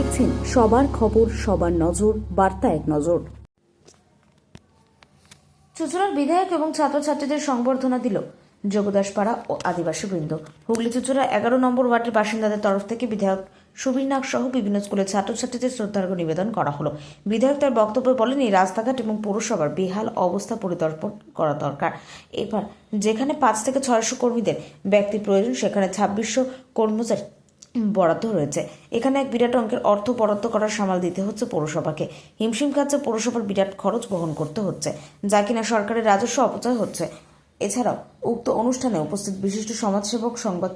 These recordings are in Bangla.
দেখছেন সবার খবর, সবার নজর, বার্তা এক নজর। চুঁচুড়ার বিধায়ক এবং ছাত্রছাত্রীদের সংবর্ধনা দিল যোগদাসপাড়া ও আদিবাসী বৃন্দ। হুগলি চুঁচুড়া 11 নম্বর ওয়ার্ডের বাসিন্দাদের তরফ থেকে বিধায়ক সুবীর নাগ সহ বিভিন্ন স্কুলের ছাত্রছাত্রীদের শ্রদ্ধার্ঘ্য নিবেদন করা হলো। বিধায়ক তার বক্তব্যে বলেন, এই রাস্তাঘাট এবং পৌরসভার বেহাল অবস্থা পরিদর্শন করা দরকার। এবার যেখানে 5 থেকে 600 কর্মীদের ব্যক্তি প্রয়োজন, সেখানে 2600 কর্মচারী বরাদ্দ রয়েছে। এখানে এক বিরাট অঙ্কের অর্থ বরাদ্দ করার সামাল দিতে হচ্ছে পৌরসভাকে। হিমশিম খাচ্ছে পৌরসভার বিরাট খরচ বহন করতে হচ্ছে, যা কিনা সরকারের রাজস্ব অপচয় হচ্ছে। এছাড়াও উক্ত অনুষ্ঠানে উপস্থিত বিশিষ্ট সমাজসেবক সংবাদ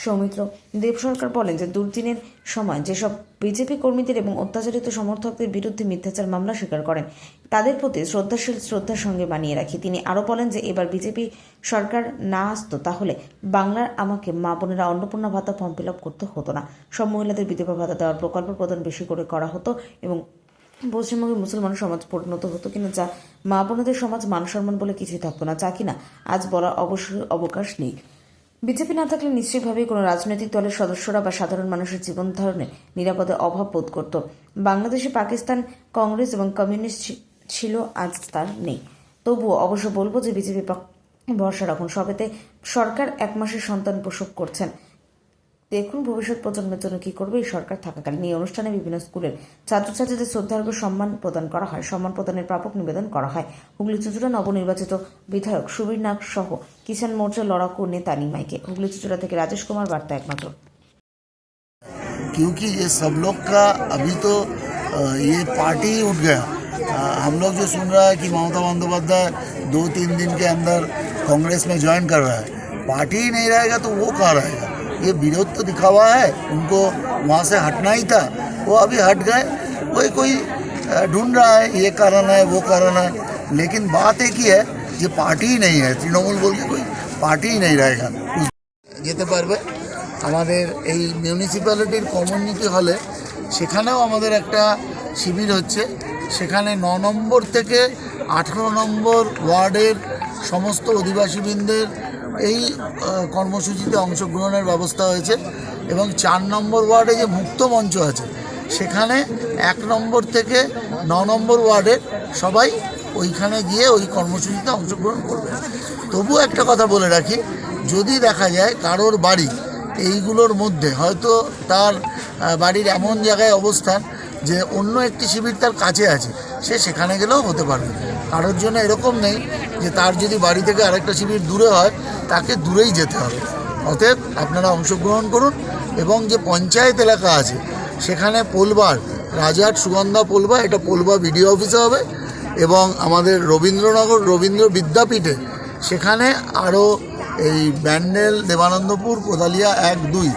সৌমিত্র দেব সরকার বলেন যে দুর্দিনের সময় যেসব বিজেপি কর্মীদের এবং অত্যাচারিত সমর্থকদের বিরুদ্ধে মিথ্যাচার মামলা স্বীকার করেন, তাদের প্রতি শ্রদ্ধার সঙ্গে মানিয়ে রাখি। তিনি আরও বলেন যে এবার বিজেপি সরকার না আসতো তাহলে বাংলার আমাকে মা বোনেরা অন্নপূর্ণা ভাতা ফর্ম ফিল আপ করতে হতো না। সব মহিলাদের বিধবা ভাতা দেওয়ার প্রকল্প প্রদান বেশি করে করা হতো এবং পশ্চিমবঙ্গের মুসলমান সমাজ পরিণত হতো কিনা, যা মা বোনেদের সমাজ মান সম্মান বলে কিছুই থাকতো না, যা কিনা আজ বলার অবশ্যই অবকাশ নেই। বিজেপি না থাকলে নিশ্চয়ইভাবেই কোনো রাজনৈতিক দলের সদস্যরা বা সাধারণ মানুষের জীবন ধারণে নিরাপদে অভাব বোধ করত। বাংলাদেশে পাকিস্তান, কংগ্রেস এবং কমিউনিস্ট ছিল, আজ তার নেই। তবুও অবশ্য বলবো যে বিজেপি ভরসা রাখুন, সবেতে সরকার 1 মাসের সন্তান প্রসব করছেন। দেখুন ভবিষ্যৎ প্রজন্মের জন্য কি করবে এই সরকার থাকাকালীন। এই অনুষ্ঠানে বিভিন্ন স্কুলের ছাত্রছাত্রীদের শ্রদ্ধার্ঘ্য সম্মান প্রদান করা হয়। সম্মান প্রদানের প্রাপক নিবেদন করা হয় হুগলি চুঁচুড়া নবনির্বাচিত বিধায়ক সুবীর নাগ সহ কিষাণ মোর্চা লড়াকু নেতা নিমাইকে। হুগলি চুঁচুড়া থেকে রাजेश कुमार, बार्ता एक नजर। क्योंकि ये सब लोग का अभी तो ये पार्टी ही उठ गया। हम लोग जो सुन रहा है कि ममता बंदोपाध्याय 2-3 दिन के अंदर कांग्रेस में ज्वाइन कर रहा है, पार्टी ही नहीं रहेगा तो वो कहाँ रहेगा। ये विरोध तो दिखावा है, उनको वहाँ से हटना ही था, वो अभी हट गए। कोई ढूंढ रहा है ये कारण है वो कारण है, लेकिन बात एक ही है, ये पार्टी ही नहीं है। तृणमूल बोल के कोई पार्टी ही नहीं रहेगा। যেতে পারবে আমাদের এই মিউনিসিপ্যালিটির কমিউনিটি হলে, সেখানেও আমাদের একটা শিবির হচ্ছে। সেখানে 9 নম্বর থেকে 18 নম্বর ওয়ার্ডের সমস্ত অধিবাসীবৃন্দের এই কর্মসূচিতে অংশগ্রহণের ব্যবস্থা হয়েছে এবং 4 নম্বর ওয়ার্ডে যে মুক্ত মঞ্চ আছে, সেখানে 1 নম্বর থেকে 9 নম্বর ওয়ার্ডের সবাই ওইখানে গিয়ে ওই কর্মসূচিতে অংশগ্রহণ করবে। তবু একটা কথা বলে রাখি, যদি দেখা যায় কারোর বাড়ি এইগুলোর মধ্যে, হয়তো তার বাড়ির এমন জায়গায় অবস্থান যে অন্য একটি শিবির তার কাছে আছে, সে সেখানে গেলেও হতে পারবে। কারোর জন্য এরকম নেই যে তার যদি বাড়ি থেকে আরেকটা শিবির দূরে হয়, তাকে দূরেই যেতে হবে। অতএব আপনারা অংশগ্রহণ করুন এবং যে পঞ্চায়েত এলাকা আছে সেখানে পোলবার, রাজার সুগন্ধা পোলবা, এটা পোলবা বিডিও অফিসে হবে এবং আমাদের রবীন্দ্র বিদ্যাপীঠে সেখানে আরও এই ব্যান্ডেল, দেবানন্দপুর, কোদালিয়া 1-2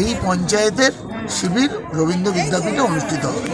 এই পঞ্চায়েতের শিবির রবীন্দ্র বিদ্যাপীঠে অনুষ্ঠিত হবে।